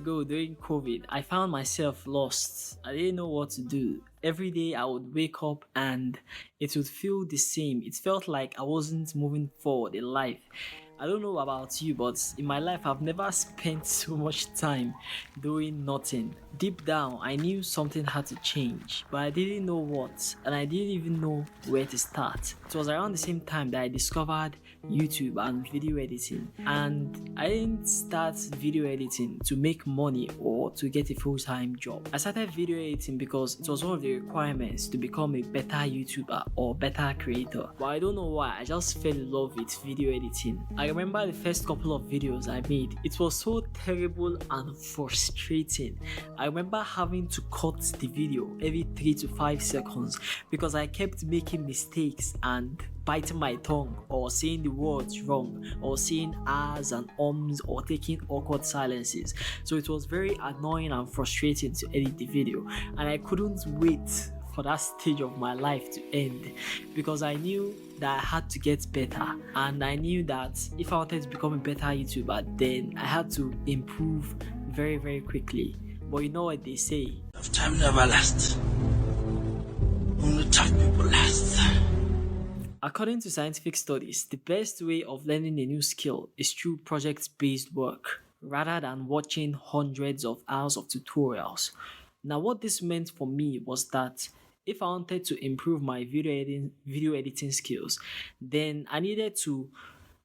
ago during COVID, I found myself lost. I didn't know what to do. Every day I would wake up and it would feel the same. It felt like I wasn't moving forward in life. I don't know about you, but in my life, I've never spent so much time doing nothing. Deep down, I knew something had to change, but I didn't know what, and I didn't even know where to start. It was around the same time that I discovered YouTube and video editing, and I didn't start video editing to make money or to get a full-time job. I started video editing because it was one of the requirements to become a better YouTuber or better creator. But I don't know why, I just fell in love with video editing. I remember the first couple of videos I made. It was so terrible and frustrating. I remember having to cut the video every 3 to 5 seconds because I kept making mistakes and biting my tongue or saying the words wrong or saying ahs and ums or taking awkward silences. So it was very annoying and frustrating to edit the video, and I couldn't wait for that stage of my life to end because I knew that I had to get better, and I knew that if I wanted to become a better YouTuber, then I had to improve very, very quickly. But you know what they say? Time never lasts. Only tough people last. According to scientific studies, the best way of learning a new skill is through project-based work rather than watching hundreds of hours of tutorials. Now, what this meant for me was that if I wanted to improve my video editing skills, then I needed to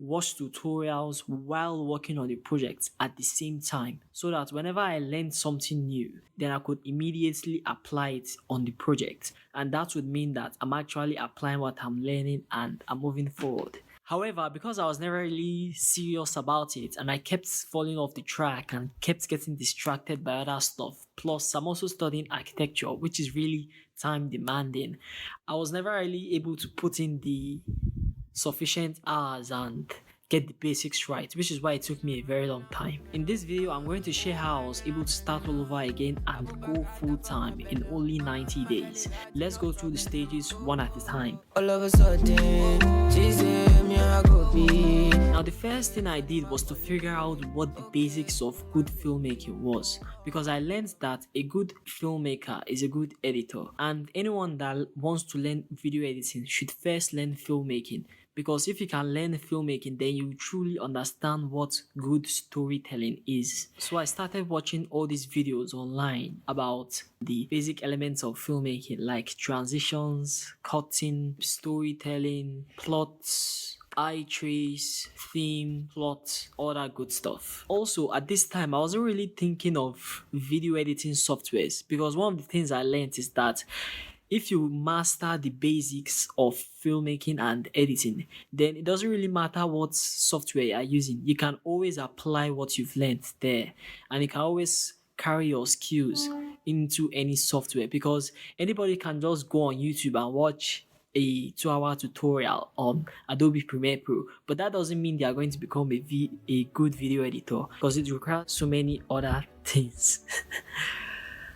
watch tutorials while working on the project at the same time so that whenever I learned something new, then I could immediately apply it on the project. And that would mean that I'm actually applying what I'm learning and I'm moving forward. However, because I was never really serious about it and I kept falling off the track and kept getting distracted by other stuff, plus I'm also studying architecture, which is really time demanding, I was never really able to put in the sufficient hours and get the basics right, which is why it took me a very long time. In this video, I'm going to share how I was able to start all over again and go full time in only 90 days. Let's go through the stages one at a time. All of a sudden, she said, me I go be. Now, the first thing I did was to figure out what the basics of good filmmaking was, because I learned that a good filmmaker is a good editor, and anyone that wants to learn video editing should first learn filmmaking. Because if you can learn filmmaking, then you truly understand what good storytelling is. So I started watching all these videos online about the basic elements of filmmaking, like transitions, cutting, storytelling, plots, eye trace, theme, plot, all that good stuff. Also, at this time, I wasn't really thinking of video editing softwares, because one of the things I learned is that if you master the basics of filmmaking and editing, then it doesn't really matter what software you are using. You can always apply what you've learned there, and you can always carry your skills into any software, because anybody can just go on YouTube and watch a 2-hour tutorial on Adobe Premiere Pro, but that doesn't mean they are going to become a good video editor, because it requires so many other things.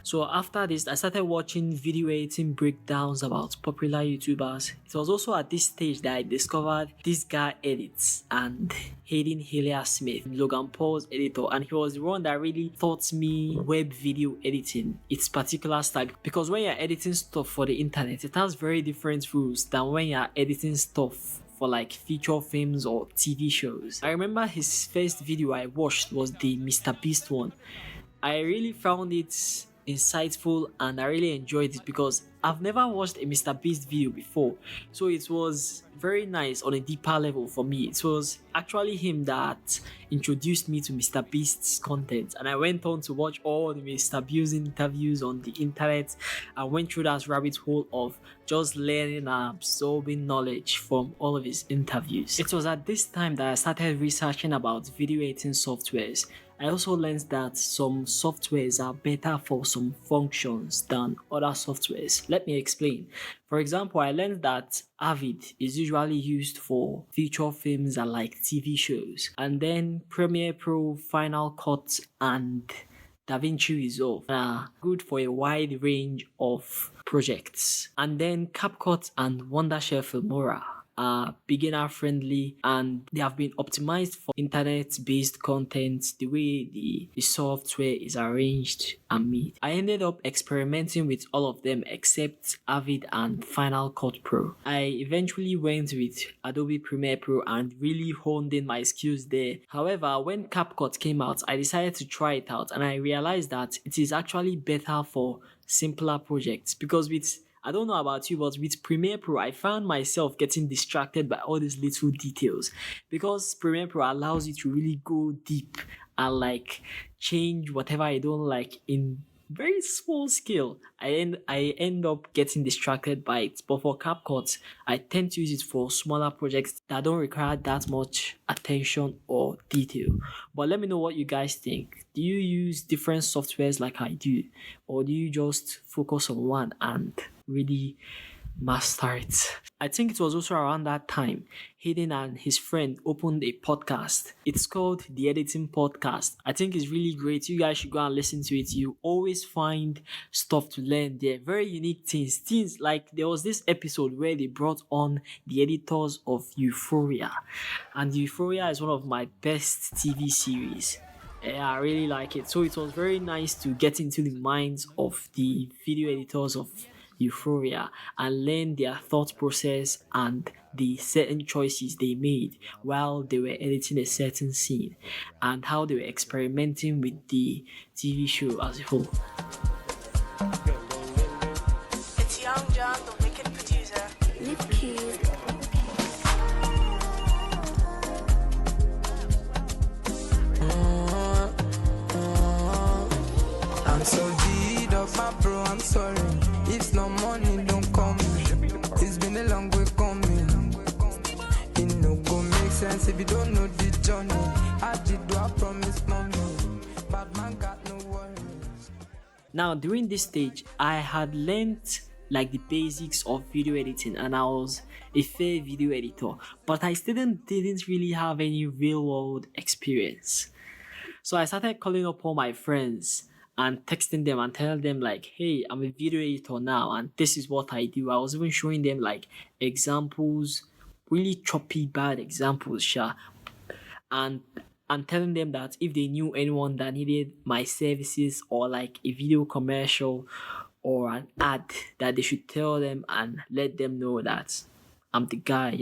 So after this, I started watching video editing breakdowns about popular YouTubers. It was also at this stage that I discovered This Guy Edits and Hayden Hillier Smith, Logan Paul's editor, and he was the one that really taught me web video editing, its particular style. Because when you're editing stuff for the internet, it has very different rules than when you're editing stuff for like feature films or TV shows. I remember his first video I watched was the Mr. Beast one. I really found it insightful and I really enjoyed it because I've never watched a Mr. Beast video before, so it was very nice on a deeper level for me. It was actually him that introduced me to Mr. Beast's content, and I went on to watch all the Mr. Beast interviews on the internet. I went through that rabbit hole of just learning and absorbing knowledge from all of his interviews. It was at this time that I started researching about video editing softwares. I also learned that some softwares are better for some functions than other softwares. Let me explain. For example, I learned that Avid is usually used for feature films and like TV shows, and then Premiere Pro, Final Cut, and DaVinci Resolve are good for a wide range of projects. And then CapCut and Wondershare Filmora are beginner friendly, and they have been optimized for internet based content, the way the software is arranged and made. I ended up experimenting with all of them except Avid and Final Cut Pro. I eventually went with Adobe Premiere Pro and really honed in my skills there. However, when CapCut came out, I decided to try it out and I realized that it is actually better for simpler projects, because I don't know about you, but with Premiere Pro, I found myself getting distracted by all these little details, because Premiere Pro allows you to really go deep and like change whatever I don't like in very small scale. I end up getting distracted by it. But for CapCut, I tend to use it for smaller projects that don't require that much attention or detail. But let me know what you guys think. Do you use different softwares like I do, or do you just focus on one and really master it? I think it was also around that time Hayden and his friend opened a podcast. It's called The Editing Podcast. I think it's really great. You guys should go and listen to it. You always find stuff to learn there. Very unique things. Things like there was this episode where they brought on the editors of Euphoria. And Euphoria is one of my best TV series. Yeah, I really like it. So it was very nice to get into the minds of the video editors of Euphoria and learn their thought process and the certain choices they made while they were editing a certain scene, and how they were experimenting with the TV show as a whole. It's Young John, the wicked producer. I'm so deed of my bro, I'm sorry. If no money don't come, it's been a long way coming. It no go make sense if you don't know the journey. I did do I promise mommy, but man got no worries. Now during this stage, I had learned like the basics of video editing and I was a fair video editor, but I still didn't really have any real world experience. So I started calling up all my friends and texting them and telling them like, hey, I'm a video editor now and this is what I do. I was even showing them like examples, really choppy bad examples, and telling them that if they knew anyone that needed my services or like a video commercial or an ad, that they should tell them and let them know that I'm the guy.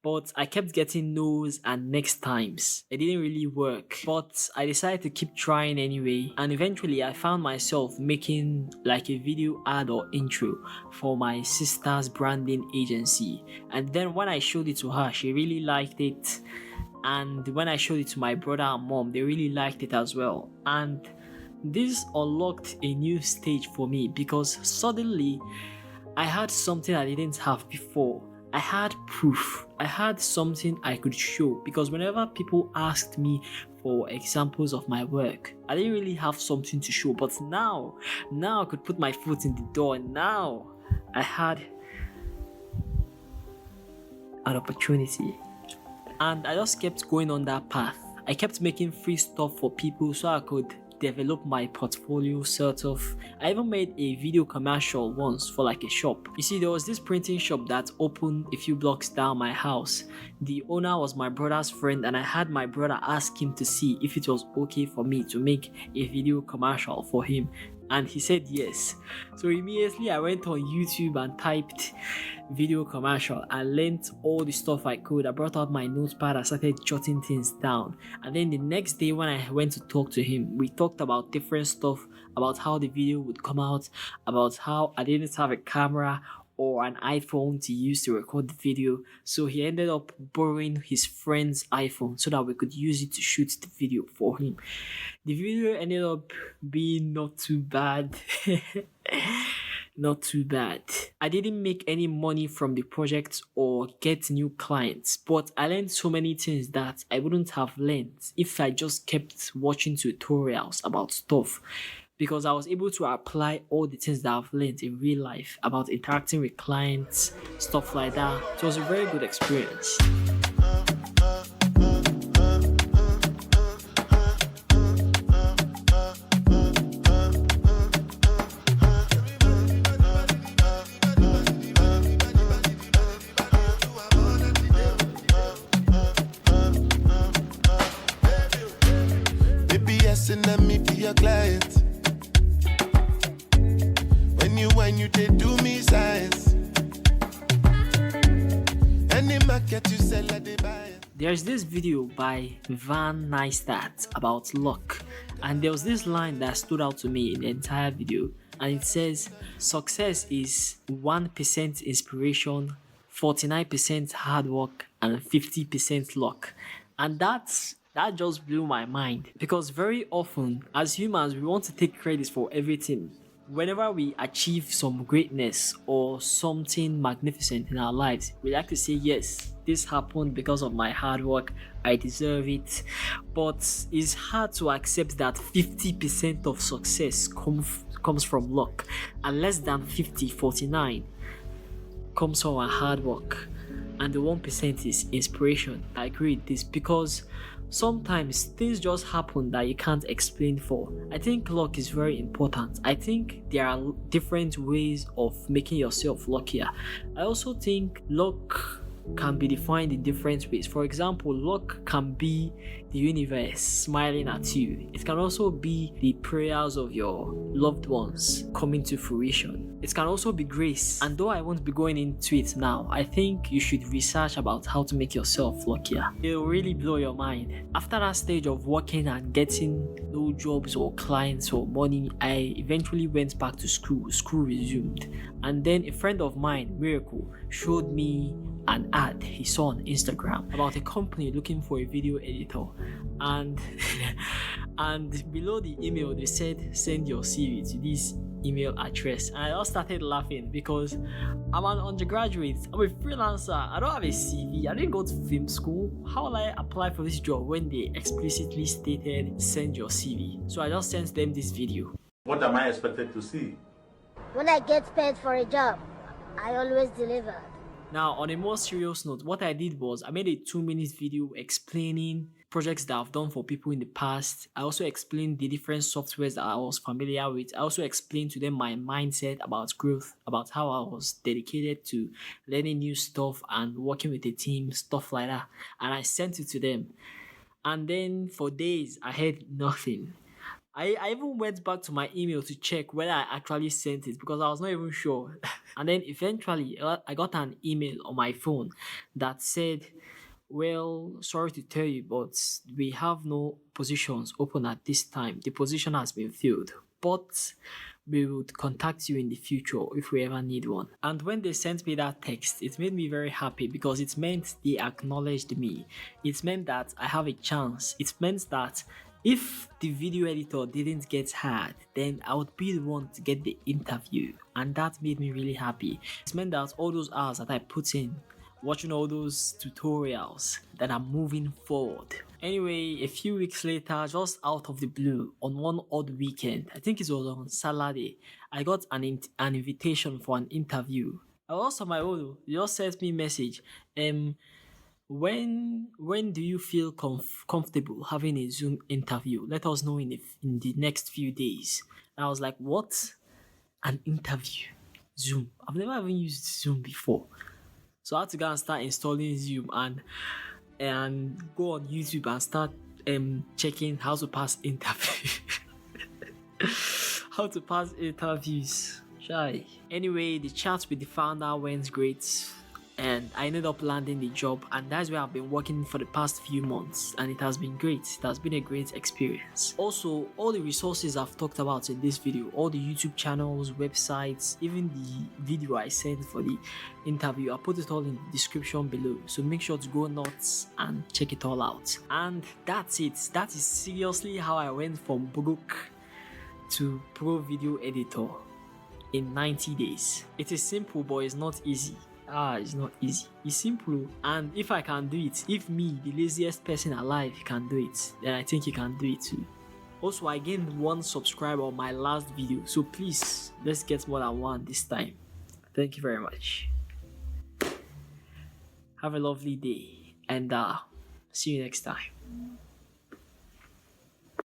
But I kept getting no's and next times. It didn't really work. But I decided to keep trying anyway. And eventually I found myself making like a video ad or intro for my sister's branding agency. And then when I showed it to her, she really liked it. And when I showed it to my brother and mom, they really liked it as well. And this unlocked a new stage for me because suddenly I had something I didn't have before. I had proof. I had something I could show, because whenever people asked me for examples of my work, I didn't really have something to show. But now I could put my foot in the door. Now I had an opportunity. And I just kept going on that path. I kept making free stuff for people so I could develop my portfolio sort of. I even made a video commercial once for like a shop. You see, there was this printing shop that opened a few blocks down my house. The owner was my brother's friend and I had my brother ask him to see if it was okay for me to make a video commercial for him, and he said yes. So immediately I went on YouTube and typed video commercial and learned all the stuff I could. I brought out my notepad, I started jotting things down, and then the next day when I went to talk to him, we talked about different stuff, about how the video would come out, about how I didn't have a camera or an iPhone to use to record the video. So he ended up borrowing his friend's iPhone so that we could use it to shoot the video for him. The video ended up being not too bad. Not too bad. I didn't make any money from the project or get new clients, but I learned so many things that I wouldn't have learned if I just kept watching tutorials about stuff, because I was able to apply all the things that I've learned in real life about interacting with clients, stuff like that. So it was a very good experience. when you did do me size. Any market you sell at the buy. There's this video by Naija about luck, and there was this line that stood out to me in the entire video, and it says, success is 1% inspiration, 49% hard work, and 50% luck. And that just blew my mind, because very often as humans we want to take credit for everything. Whenever we achieve some greatness or something magnificent in our lives, we like to say, yes, this happened because of my hard work, I deserve it. But it's hard to accept that 50% of success comes from luck, and less than 49 comes from our hard work, and the 1% is inspiration. I agree with this, because sometimes things just happen that you can't explain for. I think luck is very important. I think there are different ways of making yourself luckier. I also think luck can be defined in different ways. For example, luck can be the universe smiling at you. It can also be the prayers of your loved ones coming to fruition. It can also be grace. And though I won't be going into it now, I think you should research about how to make yourself luckier. It'll really blow your mind. After that stage of working and getting no jobs or clients or money, I eventually went back to school. School resumed. And then a friend of mine, Miracle, showed me an ad he saw on Instagram about a company looking for a video editor, and and below the email they said, send your CV to this email address. And I just started laughing, because I'm an undergraduate, I'm a freelancer, I don't have a CV, I didn't go to film school. How will I apply for this job when they explicitly stated send your CV? So I just sent them this video. What am I expected to see? When I get paid for a job, I always deliver. Now, on a more serious note, what I did was I made a 2-minute video explaining projects that I've done for people in the past. I also explained the different softwares that I was familiar with. I also explained to them my mindset about growth, about how I was dedicated to learning new stuff and working with a team, stuff like that. And I sent it to them. And then for days, I heard nothing. I even went back to my email to check whether I actually sent it, because I was not even sure. And then eventually I got an email on my phone that said, well, sorry to tell you, but we have no positions open at this time. The position has been filled, but we would contact you in the future if we ever need one. And when they sent me that text, it made me very happy, because it meant they acknowledged me. It meant that I have a chance. It meant that if the video editor didn't get hired, then I would be the one to get the interview, and that made me really happy. It meant that all those hours that I put in, watching all those tutorials, that I'm moving forward. Anyway, a few weeks later, just out of the blue, on one odd weekend, I think it was on Saturday, I got an invitation for an interview. I was on my own. They just sent me a message. When do you feel comfortable having a Zoom interview? Let us know in the next few days. And I was like, what? An interview? Zoom? I've never even used Zoom before. So I had to go and start installing Zoom and go on YouTube and start checking how to pass interviews. How to pass interviews. Shy. Anyway, the chat with the founder went great, and I ended up landing the job, and that's where I've been working for the past few months, and it has been great. It has been a great experience. Also, all the resources I've talked about in this video, all the YouTube channels, websites, even the video I sent for the interview, I put it all in the description below, so make sure to go nuts and check it all out. And that's it. That is seriously how I went from broke to pro video editor in 90 days. It is simple, but it's not easy. It's not easy. It's simple, and if I can do it, if me, the laziest person alive, can do it, then I think you can do it too. Also, I gained 1 subscriber on my last video, so please, let's get more than 1 this time. Thank you very much. Have a lovely day, and see you next time.